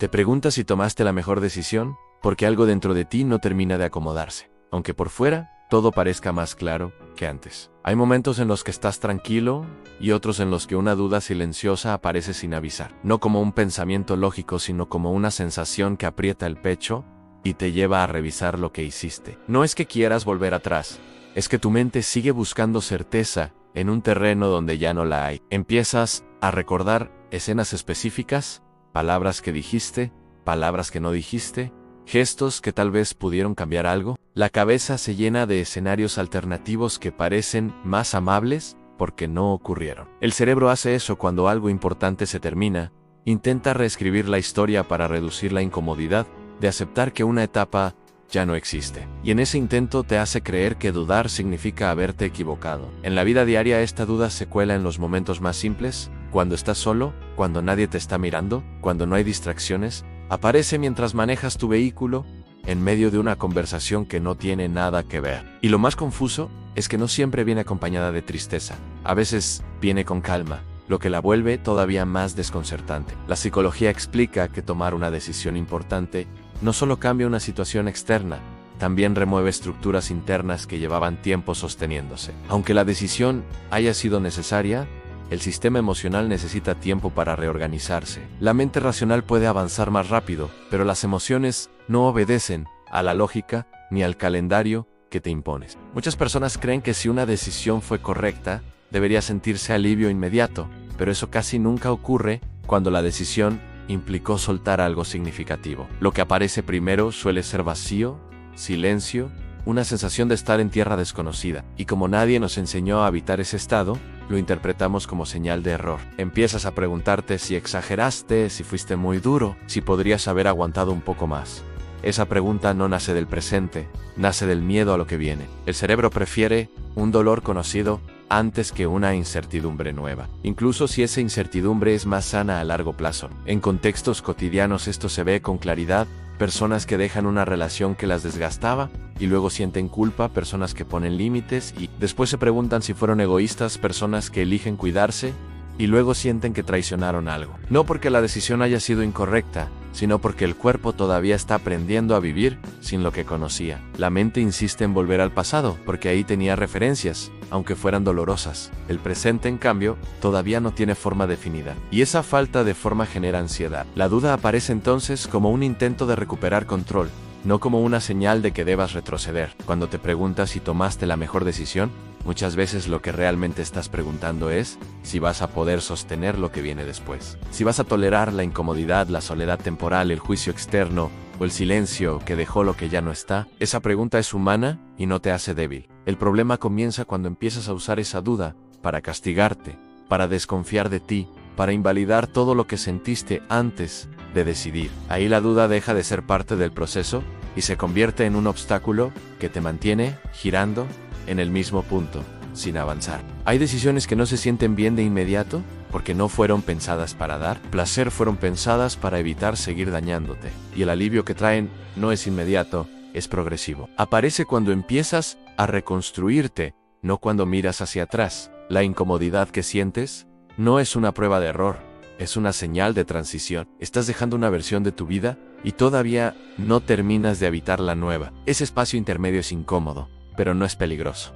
Te preguntas si tomaste la mejor decisión, porque algo dentro de ti no termina de acomodarse, aunque por fuera todo parezca más claro que antes. Hay momentos en los que estás tranquilo y otros en los que una duda silenciosa aparece sin avisar, no como un pensamiento lógico, sino como una sensación que aprieta el pecho y te lleva a revisar lo que hiciste. No es que quieras volver atrás, es que tu mente sigue buscando certeza en un terreno donde ya no la hay. Empiezas a recordar escenas específicas, palabras que dijiste, palabras que no dijiste, gestos que tal vez pudieron cambiar algo. La cabeza se llena de escenarios alternativos que parecen más amables porque no ocurrieron. El cerebro hace eso cuando algo importante se termina. Intenta reescribir la historia para reducir la incomodidad de aceptar que una etapa ya no existe. Y en ese intento te hace creer que dudar significa haberte equivocado. En la vida diaria esta duda se cuela en los momentos más simples, cuando estás solo, cuando nadie te está mirando, cuando no hay distracciones. Aparece mientras manejas tu vehículo, en medio de una conversación que no tiene nada que ver. Y lo más confuso es que no siempre viene acompañada de tristeza. A veces viene con calma, lo que la vuelve todavía más desconcertante. La psicología explica que tomar una decisión importante no solo cambia una situación externa, también remueve estructuras internas que llevaban tiempo sosteniéndose. Aunque la decisión haya sido necesaria, el sistema emocional necesita tiempo para reorganizarse. La mente racional puede avanzar más rápido, pero las emociones no obedecen a la lógica ni al calendario que te impones. Muchas personas creen que si una decisión fue correcta, debería sentirse alivio inmediato, pero eso casi nunca ocurre cuando la decisión implicó soltar algo significativo. Lo que aparece primero suele ser vacío, silencio, una sensación de estar en tierra desconocida, y como nadie nos enseñó a habitar ese estado, lo interpretamos como señal de error. Empiezas a preguntarte si exageraste, si fuiste muy duro, si podrías haber aguantado un poco más. Esa pregunta no nace del presente, nace del miedo a lo que viene. El cerebro prefiere un dolor conocido antes que una incertidumbre nueva, incluso si esa incertidumbre es más sana a largo plazo. En contextos cotidianos esto se ve con claridad. Personas que dejan una relación que las desgastaba y luego sienten culpa, personas que ponen límites y después se preguntan si fueron egoístas, personas que eligen cuidarse y luego sienten que traicionaron algo. No porque la decisión haya sido incorrecta, sino porque el cuerpo todavía está aprendiendo a vivir sin lo que conocía. La mente insiste en volver al pasado, porque ahí tenía referencias, aunque fueran dolorosas. El presente, en cambio, todavía no tiene forma definida. Y esa falta de forma genera ansiedad. La duda aparece entonces como un intento de recuperar control, no como una señal de que debas retroceder. Cuando te preguntas si tomaste la mejor decisión, muchas veces lo que realmente estás preguntando es si vas a poder sostener lo que viene después. Si vas a tolerar la incomodidad, la soledad temporal, el juicio externo o el silencio que dejó lo que ya no está. Esa pregunta es humana y no te hace débil. El problema comienza cuando empiezas a usar esa duda para castigarte, para desconfiar de ti, para invalidar todo lo que sentiste antes de decidir. Ahí la duda deja de ser parte del proceso y se convierte en un obstáculo que te mantiene girando en el mismo punto, sin avanzar. Hay decisiones que no se sienten bien de inmediato porque no fueron pensadas para dar placer, fueron pensadas para evitar seguir dañándote. Y el alivio que traen no es inmediato, es progresivo. Aparece cuando empiezas a reconstruirte, no cuando miras hacia atrás. La incomodidad que sientes no es una prueba de error, es una señal de transición. Estás dejando una versión de tu vida y todavía no terminas de habitar la nueva. Ese espacio intermedio es incómodo, pero no es peligroso.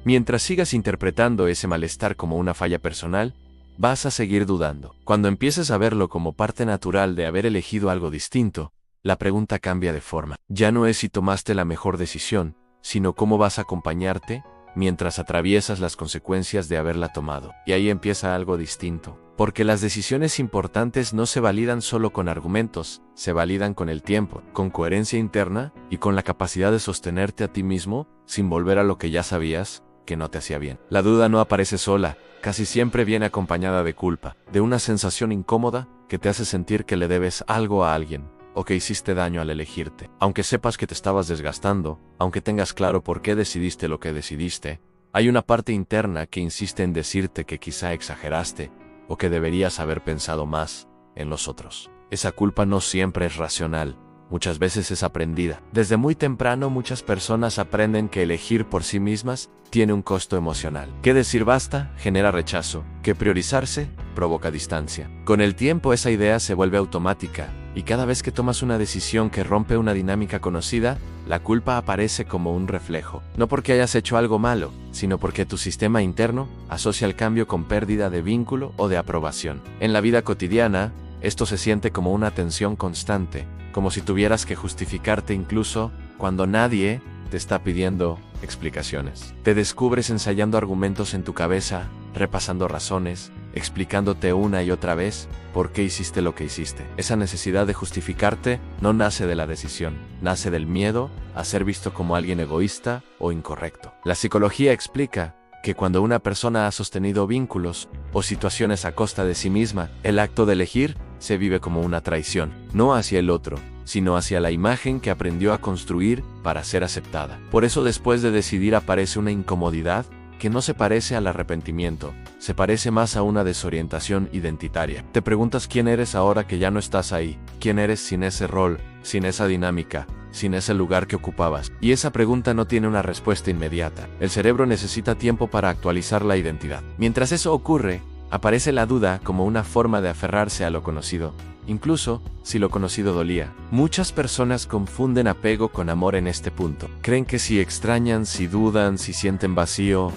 Mientras sigas interpretando ese malestar como una falla personal, vas a seguir dudando. Cuando empieces a verlo como parte natural de haber elegido algo distinto, la pregunta cambia de forma. Ya no es si tomaste la mejor decisión, sino cómo vas a acompañarte mientras atraviesas las consecuencias de haberla tomado. Y ahí empieza algo distinto. Porque las decisiones importantes no se validan solo con argumentos, se validan con el tiempo, con coherencia interna y con la capacidad de sostenerte a ti mismo sin volver a lo que ya sabías que no te hacía bien. La duda no aparece sola, casi siempre viene acompañada de culpa, de una sensación incómoda que te hace sentir que le debes algo a alguien o que hiciste daño al elegirte. Aunque sepas que te estabas desgastando, aunque tengas claro por qué decidiste lo que decidiste, hay una parte interna que insiste en decirte que quizá exageraste o que deberías haber pensado más en los otros. Esa culpa no siempre es racional, muchas veces es aprendida. Desde muy temprano muchas personas aprenden que elegir por sí mismas tiene un costo emocional. Que decir basta genera rechazo, que priorizarse provoca distancia. Con el tiempo esa idea se vuelve automática Y cada vez que tomas una decisión que rompe una dinámica conocida, la culpa aparece como un reflejo. No porque hayas hecho algo malo, sino porque tu sistema interno asocia el cambio con pérdida de vínculo o de aprobación. En la vida cotidiana, esto se siente como una tensión constante, como si tuvieras que justificarte incluso cuando nadie te está pidiendo explicaciones. Te descubres ensayando argumentos en tu cabeza, repasando razones, explicándote una y otra vez por qué hiciste lo que hiciste. Esa necesidad de justificarte no nace de la decisión, nace del miedo a ser visto como alguien egoísta o incorrecto. La psicología explica que cuando una persona ha sostenido vínculos o situaciones a costa de sí misma, el acto de elegir se vive como una traición, no hacia el otro, sino hacia la imagen que aprendió a construir para ser aceptada. Por eso después de decidir aparece una incomodidad que no se parece al arrepentimiento, se parece más a una desorientación identitaria. Te preguntas quién eres ahora que ya no estás ahí, quién eres sin ese rol, sin esa dinámica, sin ese lugar que ocupabas. Y esa pregunta no tiene una respuesta inmediata. El cerebro necesita tiempo para actualizar la identidad. Mientras eso ocurre, aparece la duda como una forma de aferrarse a lo conocido, incluso si lo conocido dolía. Muchas personas confunden apego con amor en este punto. Creen que si extrañan, si dudan, si sienten vacío,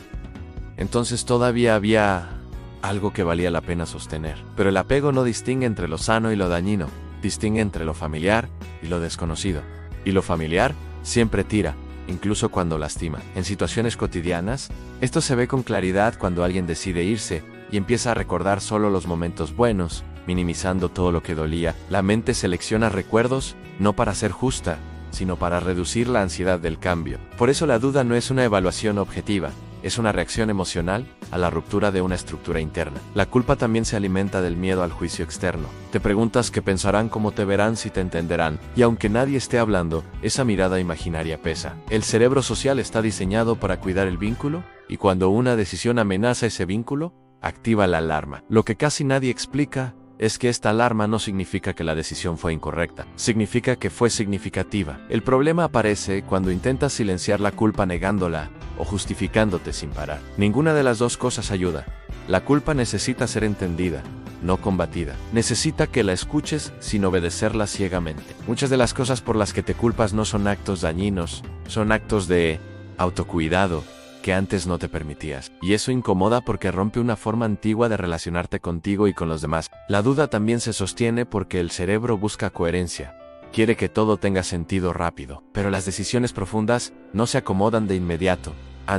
entonces todavía había algo que valía la pena sostener. Pero el apego no distingue entre lo sano y lo dañino, distingue entre lo familiar y lo desconocido. Y lo familiar siempre tira, incluso cuando lastima. En situaciones cotidianas, esto se ve con claridad cuando alguien decide irse y empieza a recordar solo los momentos buenos, minimizando todo lo que dolía. La mente selecciona recuerdos no para ser justa, sino para reducir la ansiedad del cambio. Por eso la duda no es una evaluación objetiva, es una reacción emocional a la ruptura de una estructura interna. La culpa también se alimenta del miedo al juicio externo. Te preguntas qué pensarán, cómo te verán, si te entenderán. Y aunque nadie esté hablando, esa mirada imaginaria pesa. El cerebro social está diseñado para cuidar el vínculo, y cuando una decisión amenaza ese vínculo, activa la alarma. Lo que casi nadie explica es que esta alarma no significa que la decisión fue incorrecta, significa que fue significativa. El problema aparece cuando intentas silenciar la culpa negándola o justificándote sin parar. Ninguna de las dos cosas ayuda. La culpa necesita ser entendida, no combatida. Necesita que la escuches sin obedecerla ciegamente. Muchas de las cosas por las que te culpas no son actos dañinos, son actos de autocuidado que antes no te permitías. Y eso incomoda porque rompe una forma antigua de relacionarte contigo y con los demás. La duda también se sostiene porque el cerebro busca coherencia. Quiere que todo tenga sentido rápido. Pero las decisiones profundas no se acomodan de inmediato.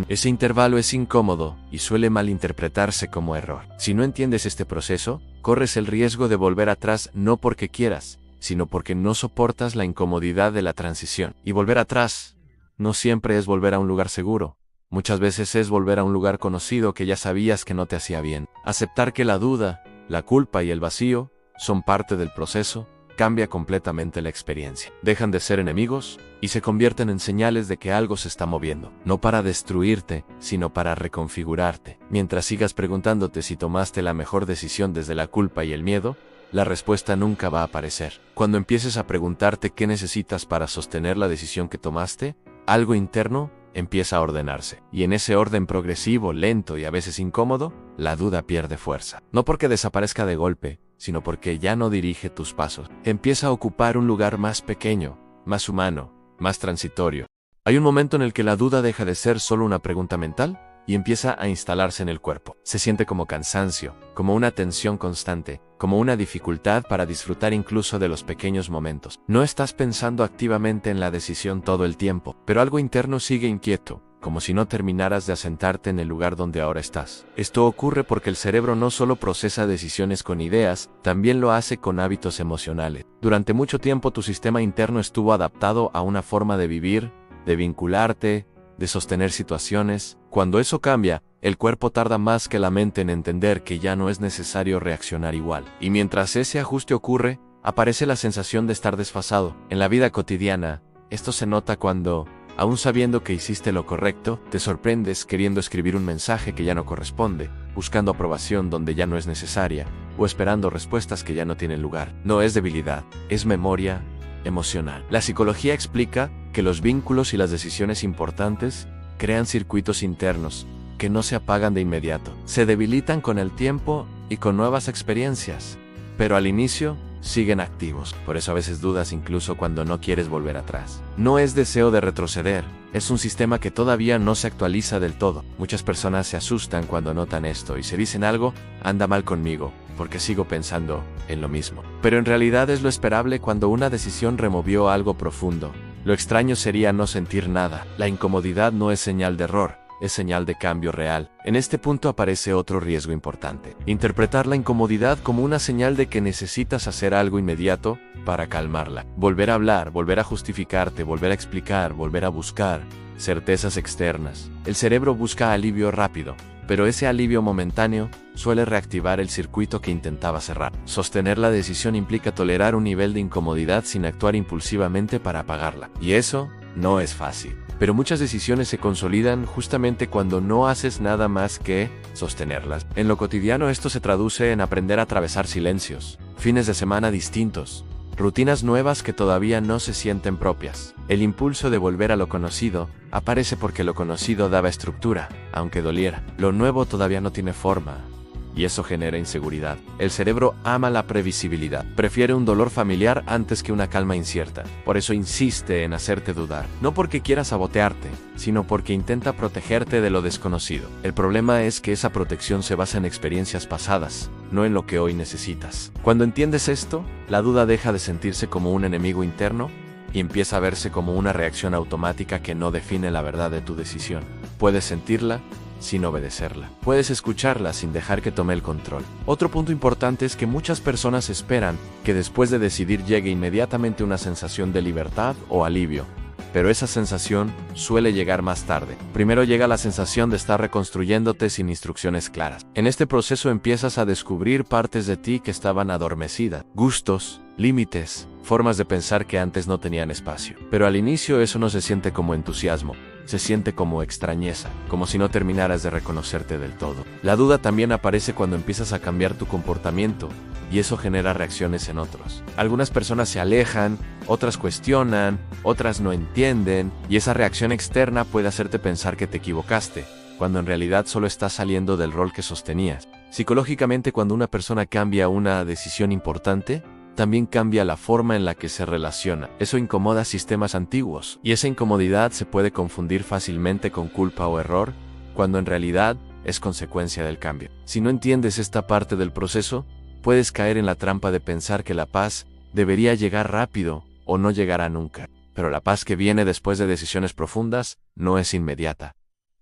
Ese intervalo es incómodo y suele malinterpretarse como error. Si no entiendes este proceso, corres el riesgo de volver atrás no porque quieras, sino porque no soportas la incomodidad de la transición. Y volver atrás no siempre es volver a un lugar seguro. Muchas veces es volver a un lugar conocido que ya sabías que no te hacía bien. Aceptar que la duda, la culpa y el vacío son parte del proceso cambia completamente la experiencia. Dejan de ser enemigos y se convierten en señales de que algo se está moviendo. No para destruirte, sino para reconfigurarte. Mientras sigas preguntándote si tomaste la mejor decisión desde la culpa y el miedo, la respuesta nunca va a aparecer. Cuando empieces a preguntarte qué necesitas para sostener la decisión que tomaste, algo interno empieza a ordenarse. Y en ese orden progresivo, lento y a veces incómodo, la duda pierde fuerza. No porque desaparezca de golpe, sino porque ya no dirige tus pasos. Empieza a ocupar un lugar más pequeño, más humano, más transitorio. Hay un momento en el que la duda deja de ser solo una pregunta mental y empieza a instalarse en el cuerpo. Se siente como cansancio, como una tensión constante, como una dificultad para disfrutar incluso de los pequeños momentos. No estás pensando activamente en la decisión todo el tiempo, pero algo interno sigue inquieto, como si no terminaras de asentarte en el lugar donde ahora estás. Esto ocurre porque el cerebro no solo procesa decisiones con ideas, también lo hace con hábitos emocionales. Durante mucho tiempo tu sistema interno estuvo adaptado a una forma de vivir, de vincularte, de sostener situaciones. Cuando eso cambia, el cuerpo tarda más que la mente en entender que ya no es necesario reaccionar igual. Y mientras ese ajuste ocurre, aparece la sensación de estar desfasado. En la vida cotidiana, esto se nota cuando, aún sabiendo que hiciste lo correcto, te sorprendes queriendo escribir un mensaje que ya no corresponde, buscando aprobación donde ya no es necesaria, o esperando respuestas que ya no tienen lugar. No es debilidad, es memoria emocional. La psicología explica que los vínculos y las decisiones importantes crean circuitos internos que no se apagan de inmediato. Se debilitan con el tiempo y con nuevas experiencias, pero al inicio siguen activos. Por eso a veces dudas incluso cuando no quieres volver atrás. No es deseo de retroceder, es un sistema que todavía no se actualiza del todo. Muchas personas se asustan cuando notan esto y se dicen algo, anda mal conmigo, porque sigo pensando en lo mismo. Pero en realidad es lo esperable cuando una decisión removió algo profundo. Lo extraño sería no sentir nada. La incomodidad no es señal de error, es señal de cambio real. En este punto aparece otro riesgo importante. Interpretar la incomodidad como una señal de que necesitas hacer algo inmediato para calmarla. Volver a hablar, volver a justificarte, volver a explicar, volver a buscar certezas externas. El cerebro busca alivio rápido, pero ese alivio momentáneo suele reactivar el circuito que intentaba cerrar. Sostener la decisión implica tolerar un nivel de incomodidad sin actuar impulsivamente para apagarla. Y eso no es fácil. Pero muchas decisiones se consolidan justamente cuando no haces nada más que sostenerlas. En lo cotidiano esto se traduce en aprender a atravesar silencios, fines de semana distintos, rutinas nuevas que todavía no se sienten propias. El impulso de volver a lo conocido aparece porque lo conocido daba estructura, aunque doliera. Lo nuevo todavía no tiene forma, y eso genera inseguridad. El cerebro ama la previsibilidad. Prefiere un dolor familiar antes que una calma incierta. Por eso insiste en hacerte dudar. No porque quiera sabotearte, sino porque intenta protegerte de lo desconocido. El problema es que esa protección se basa en experiencias pasadas, no en lo que hoy necesitas. Cuando entiendes esto, la duda deja de sentirse como un enemigo interno y empieza a verse como una reacción automática que no define la verdad de tu decisión. Puedes sentirla sin obedecerla. Puedes escucharla sin dejar que tome el control. Otro punto importante es que muchas personas esperan que después de decidir llegue inmediatamente una sensación de libertad o alivio, pero esa sensación suele llegar más tarde. Primero llega la sensación de estar reconstruyéndote sin instrucciones claras. En este proceso empiezas a descubrir partes de ti que estaban adormecidas, gustos, límites, formas de pensar que antes no tenían espacio. Pero al inicio eso no se siente como entusiasmo. Se siente como extrañeza, como si no terminaras de reconocerte del todo. La duda también aparece cuando empiezas a cambiar tu comportamiento, y eso genera reacciones en otros. Algunas personas se alejan, otras cuestionan, otras no entienden, y esa reacción externa puede hacerte pensar que te equivocaste, cuando en realidad solo estás saliendo del rol que sostenías. Psicológicamente, cuando una persona cambia una decisión importante, también cambia la forma en la que se relaciona. Eso incomoda sistemas antiguos, y esa incomodidad se puede confundir fácilmente con culpa o error, cuando en realidad es consecuencia del cambio. Si no entiendes esta parte del proceso, puedes caer en la trampa de pensar que la paz debería llegar rápido o no llegará nunca. Pero la paz que viene después de decisiones profundas no es inmediata.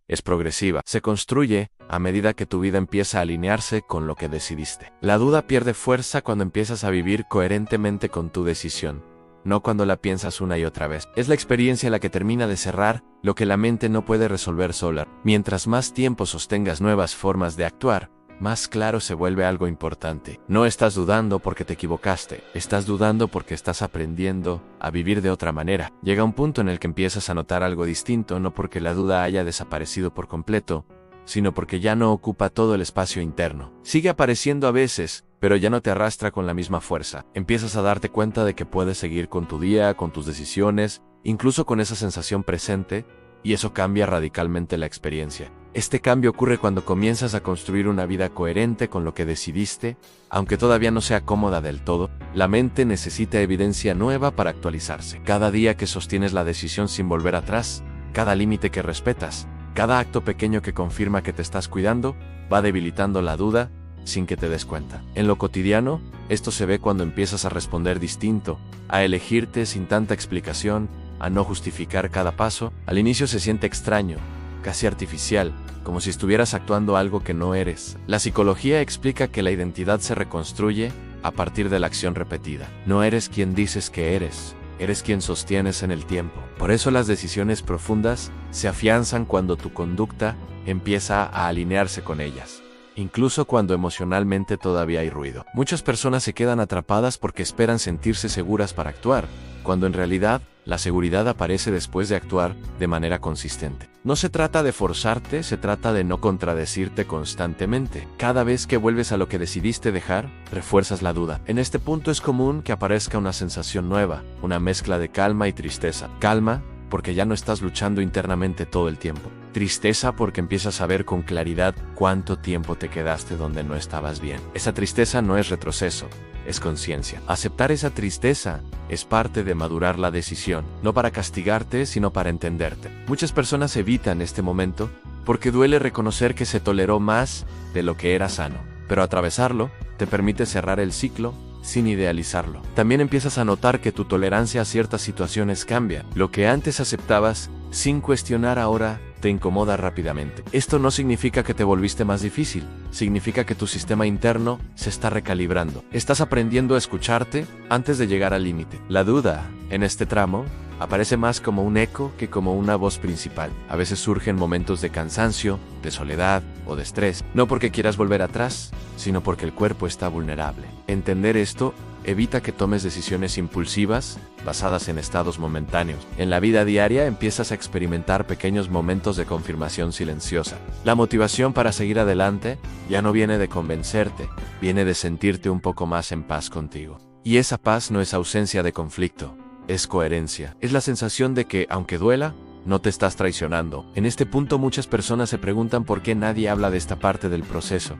Es progresiva. Se construye a medida que tu vida empieza a alinearse con lo que decidiste. La duda pierde fuerza cuando empiezas a vivir coherentemente con tu decisión, no cuando la piensas una y otra vez. Es la experiencia la que termina de cerrar lo que la mente no puede resolver sola. Mientras más tiempo sostengas nuevas formas de actuar, más claro se vuelve algo importante. No estás dudando porque te equivocaste, estás dudando porque estás aprendiendo a vivir de otra manera. Llega un punto en el que empiezas a notar algo distinto, no porque la duda haya desaparecido por completo, sino porque ya no ocupa todo el espacio interno. Sigue apareciendo a veces, pero ya no te arrastra con la misma fuerza. Empiezas a darte cuenta de que puedes seguir con tu día, con tus decisiones, incluso con esa sensación presente, y eso cambia radicalmente la experiencia. Este cambio ocurre cuando comienzas a construir una vida coherente con lo que decidiste, aunque todavía no sea cómoda del todo. La mente necesita evidencia nueva para actualizarse. Cada día que sostienes la decisión sin volver atrás, cada límite que respetas, cada acto pequeño que confirma que te estás cuidando, va debilitando la duda sin que te des cuenta. En lo cotidiano, esto se ve cuando empiezas a responder distinto, a elegirte sin tanta explicación, a no justificar cada paso. Al inicio se siente extraño, casi artificial, como si estuvieras actuando algo que no eres. La psicología explica que la identidad se reconstruye a partir de la acción repetida. No eres quien dices que eres quien sostienes en el tiempo. Por eso las decisiones profundas se afianzan cuando tu conducta empieza a alinearse con ellas, incluso cuando emocionalmente todavía hay ruido. Muchas personas se quedan atrapadas porque esperan sentirse seguras para actuar, cuando en realidad la seguridad aparece después de actuar de manera consistente. No se trata de forzarte, se trata de no contradecirte constantemente. Cada vez que vuelves a lo que decidiste dejar, refuerzas la duda. En este punto es común que aparezca una sensación nueva, una mezcla de calma y tristeza. Calma, porque ya no estás luchando internamente todo el tiempo. Tristeza porque empiezas a ver con claridad cuánto tiempo te quedaste donde no estabas bien. Esa tristeza no es retroceso, es conciencia. Aceptar esa tristeza es parte de madurar la decisión, no para castigarte, sino para entenderte. Muchas personas evitan este momento porque duele reconocer que se toleró más de lo que era sano, pero atravesarlo te permite cerrar el ciclo sin idealizarlo. También empiezas a notar que tu tolerancia a ciertas situaciones cambia. Lo que antes aceptabas sin cuestionar ahora te incomoda rápidamente. Esto no significa que te volviste más difícil, significa que tu sistema interno se está recalibrando. Estás aprendiendo a escucharte antes de llegar al límite. La duda, en este tramo, aparece más como un eco que como una voz principal. A veces surgen momentos de cansancio, de soledad o de estrés, no porque quieras volver atrás, sino porque el cuerpo está vulnerable. Entender esto evita que tomes decisiones impulsivas basadas en estados momentáneos. En la vida diaria empiezas a experimentar pequeños momentos de confirmación silenciosa. La motivación para seguir adelante ya no viene de convencerte, viene de sentirte un poco más en paz contigo. Y esa paz no es ausencia de conflicto, es coherencia. Es la sensación de que, aunque duela, no te estás traicionando. En este punto muchas personas se preguntan por qué nadie habla de esta parte del proceso.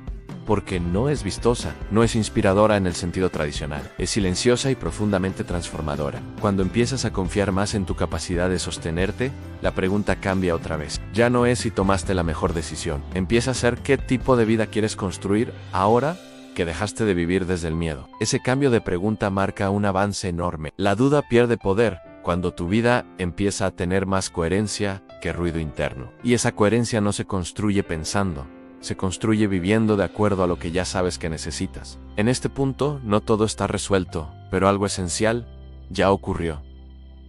Porque no es vistosa, no es inspiradora en el sentido tradicional, es silenciosa y profundamente transformadora. Cuando empiezas a confiar más en tu capacidad de sostenerte, la pregunta cambia otra vez. Ya no es si tomaste la mejor decisión, empieza a ser qué tipo de vida quieres construir ahora que dejaste de vivir desde el miedo. Ese cambio de pregunta marca un avance enorme. La duda pierde poder cuando tu vida empieza a tener más coherencia que ruido interno. Y esa coherencia no se construye pensando, se construye viviendo de acuerdo a lo que ya sabes que necesitas. En este punto, no todo está resuelto, pero algo esencial ya ocurrió.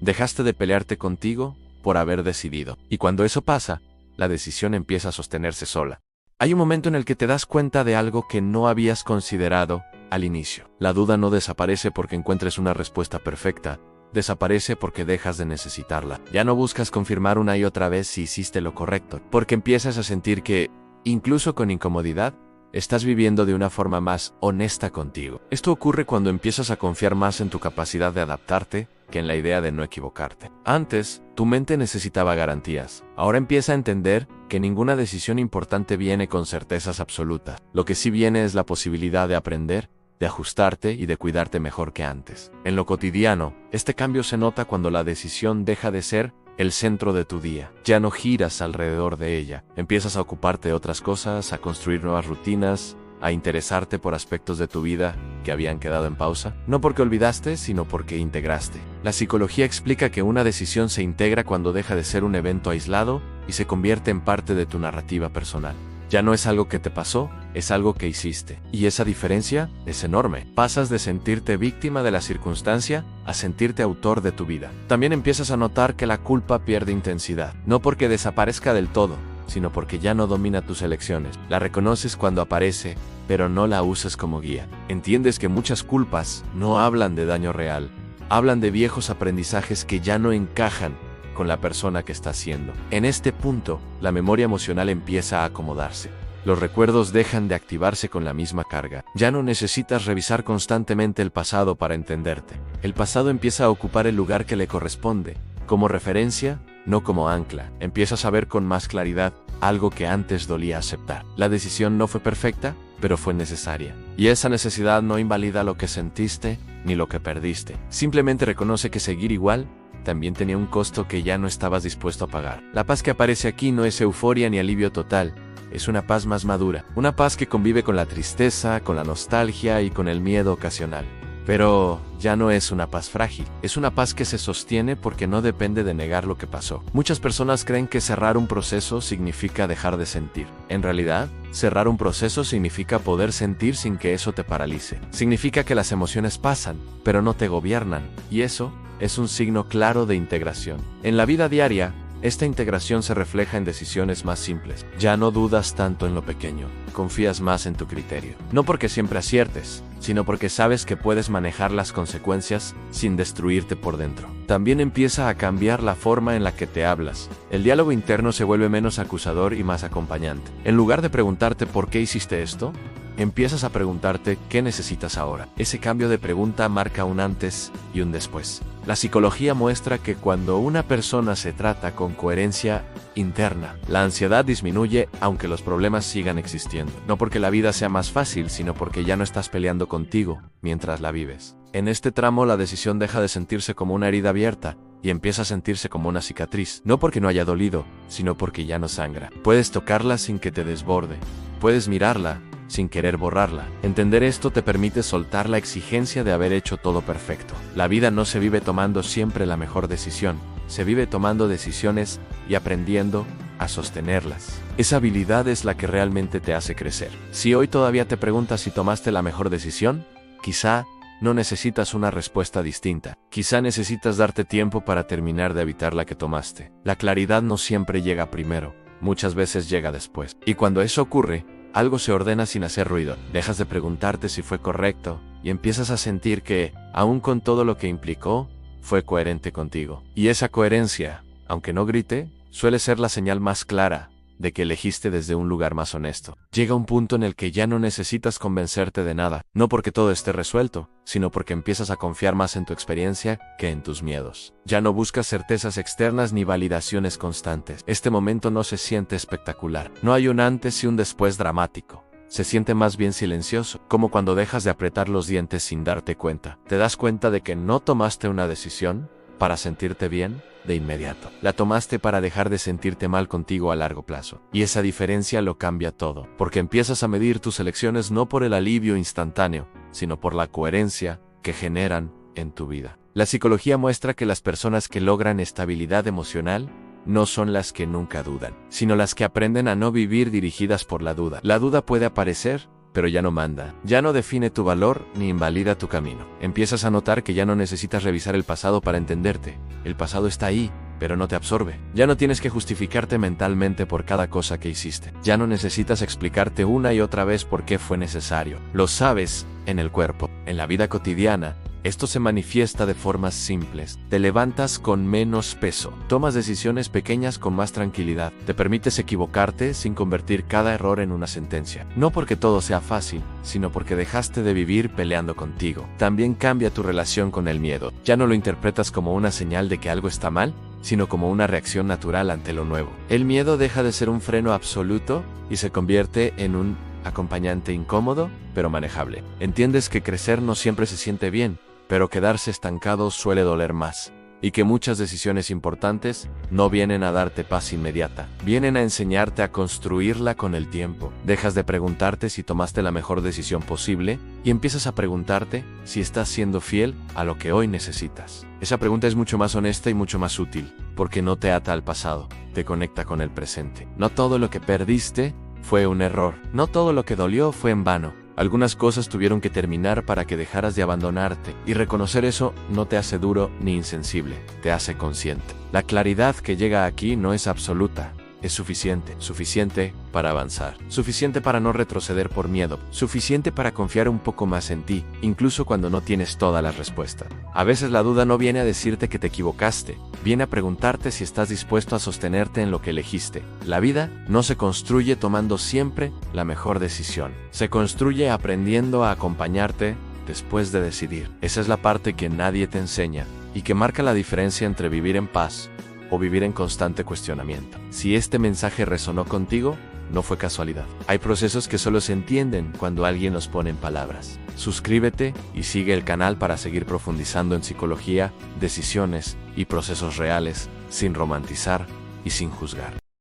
Dejaste de pelearte contigo por haber decidido. Y cuando eso pasa, la decisión empieza a sostenerse sola. Hay un momento en el que te das cuenta de algo que no habías considerado al inicio. La duda no desaparece porque encuentres una respuesta perfecta, desaparece porque dejas de necesitarla. Ya no buscas confirmar una y otra vez si hiciste lo correcto, porque empiezas a sentir que, incluso con incomodidad, estás viviendo de una forma más honesta contigo. Esto ocurre cuando empiezas a confiar más en tu capacidad de adaptarte que en la idea de no equivocarte. Antes, tu mente necesitaba garantías. Ahora empieza a entender que ninguna decisión importante viene con certezas absolutas. Lo que sí viene es la posibilidad de aprender, de ajustarte y de cuidarte mejor que antes. En lo cotidiano, este cambio se nota cuando la decisión deja de ser el centro de tu día. Ya no giras alrededor de ella. Empiezas a ocuparte de otras cosas, a construir nuevas rutinas, a interesarte por aspectos de tu vida que habían quedado en pausa. No porque olvidaste, sino porque integraste. La psicología explica que una decisión se integra cuando deja de ser un evento aislado y se convierte en parte de tu narrativa personal. Ya no es algo que te pasó, es algo que hiciste. Y esa diferencia es enorme. Pasas de sentirte víctima de la circunstancia a sentirte autor de tu vida. También empiezas a notar que la culpa pierde intensidad. No porque desaparezca del todo, sino porque ya no domina tus elecciones. La reconoces cuando aparece, pero no la usas como guía. Entiendes que muchas culpas no hablan de daño real. Hablan de viejos aprendizajes que ya no encajan con la persona que estás siendo. En este punto, la memoria emocional empieza a acomodarse. Los recuerdos dejan de activarse con la misma carga. Ya no necesitas revisar constantemente el pasado para entenderte. El pasado empieza a ocupar el lugar que le corresponde, como referencia, no como ancla. Empiezas a ver con más claridad algo que antes dolía aceptar. La decisión no fue perfecta, pero fue necesaria. Y esa necesidad no invalida lo que sentiste ni lo que perdiste. Simplemente reconoce que seguir igual también tenía un costo que ya no estabas dispuesto a pagar. La paz que aparece aquí no es euforia ni alivio total, es una paz más madura, una paz que convive con la tristeza, con la nostalgia y con el miedo ocasional. Pero ya no es una paz frágil, es una paz que se sostiene porque no depende de negar lo que pasó. Muchas personas creen que cerrar un proceso significa dejar de sentir. En realidad, cerrar un proceso significa poder sentir sin que eso te paralice. Significa que las emociones pasan, pero no te gobiernan, y eso es un signo claro de integración. En la vida diaria, esta integración se refleja en decisiones más simples. Ya no dudas tanto en lo pequeño, confías más en tu criterio. No porque siempre aciertes, sino porque sabes que puedes manejar las consecuencias sin destruirte por dentro. También empieza a cambiar la forma en la que te hablas. El diálogo interno se vuelve menos acusador y más acompañante. En lugar de preguntarte ¿por qué hiciste esto?, empiezas a preguntarte qué necesitas ahora. Ese cambio de pregunta marca un antes y un después. La psicología muestra que cuando una persona se trata con coherencia interna, la ansiedad disminuye aunque los problemas sigan existiendo. No porque la vida sea más fácil, sino porque ya no estás peleando contigo mientras la vives. En este tramo la decisión deja de sentirse como una herida abierta y empieza a sentirse como una cicatriz. No porque no haya dolido, sino porque ya no sangra. Puedes tocarla sin que te desborde. Puedes mirarla sin querer borrarla. Entender esto te permite soltar la exigencia de haber hecho todo perfecto. La vida no se vive tomando siempre la mejor decisión, se vive tomando decisiones y aprendiendo a sostenerlas. Esa habilidad es la que realmente te hace crecer. Si hoy todavía te preguntas si tomaste la mejor decisión, quizá no necesitas una respuesta distinta. Quizá necesitas darte tiempo para terminar de evitar la que tomaste. La claridad no siempre llega primero, muchas veces llega después. Y cuando eso ocurre, algo se ordena sin hacer ruido. Dejas de preguntarte si fue correcto y empiezas a sentir que, aun con todo lo que implicó, fue coherente contigo. Y esa coherencia, aunque no grite, suele ser la señal más clara de que elegiste desde un lugar más honesto. Llega un punto en el que ya no necesitas convencerte de nada, no porque todo esté resuelto, sino porque empiezas a confiar más en tu experiencia que en tus miedos. Ya no buscas certezas externas ni validaciones constantes. Este momento no se siente espectacular. No hay un antes y un después dramático. Se siente más bien silencioso, como cuando dejas de apretar los dientes sin darte cuenta. Te das cuenta de que no tomaste una decisión para sentirte bien de inmediato. La tomaste para dejar de sentirte mal contigo a largo plazo. Y esa diferencia lo cambia todo, porque empiezas a medir tus elecciones no por el alivio instantáneo, sino por la coherencia que generan en tu vida. La psicología muestra que las personas que logran estabilidad emocional no son las que nunca dudan, sino las que aprenden a no vivir dirigidas por la duda. La duda puede aparecer, pero ya no manda, ya no define tu valor ni invalida tu camino. Empiezas a notar que ya no necesitas revisar el pasado para entenderte. El pasado está ahí, pero no te absorbe. Ya no tienes que justificarte mentalmente por cada cosa que hiciste. Ya no necesitas explicarte una y otra vez por qué fue necesario. Lo sabes en el cuerpo. En la vida cotidiana, esto se manifiesta de formas simples. Te levantas con menos peso. Tomas decisiones pequeñas con más tranquilidad. Te permites equivocarte sin convertir cada error en una sentencia. No porque todo sea fácil, sino porque dejaste de vivir peleando contigo. También cambia tu relación con el miedo. Ya no lo interpretas como una señal de que algo está mal, sino como una reacción natural ante lo nuevo. El miedo deja de ser un freno absoluto y se convierte en un acompañante incómodo, pero manejable. Entiendes que crecer no siempre se siente bien, pero quedarse estancado suele doler más, y que muchas decisiones importantes no vienen a darte paz inmediata, vienen a enseñarte a construirla con el tiempo. Dejas de preguntarte si tomaste la mejor decisión posible y empiezas a preguntarte si estás siendo fiel a lo que hoy necesitas. Esa pregunta es mucho más honesta y mucho más útil, porque no te ata al pasado, te conecta con el presente. No todo lo que perdiste fue un error, no todo lo que dolió fue en vano. Algunas cosas tuvieron que terminar para que dejaras de abandonarte, y reconocer eso no te hace duro ni insensible, te hace consciente. La claridad que llega aquí no es absoluta, es suficiente para avanzar, suficiente para no retroceder por miedo, suficiente para confiar un poco más en ti, incluso cuando no tienes todas las respuestas. A veces la duda no viene a decirte que te equivocaste, viene a preguntarte si estás dispuesto a sostenerte en lo que elegiste. La vida no se construye tomando siempre la mejor decisión, se construye aprendiendo a acompañarte después de decidir. Esa es la parte que nadie te enseña y que marca la diferencia entre vivir en paz o vivir en constante cuestionamiento. Si este mensaje resonó contigo, no fue casualidad. Hay procesos que solo se entienden cuando alguien los pone en palabras. Suscríbete y sigue el canal para seguir profundizando en psicología, decisiones y procesos reales, sin romantizar y sin juzgar.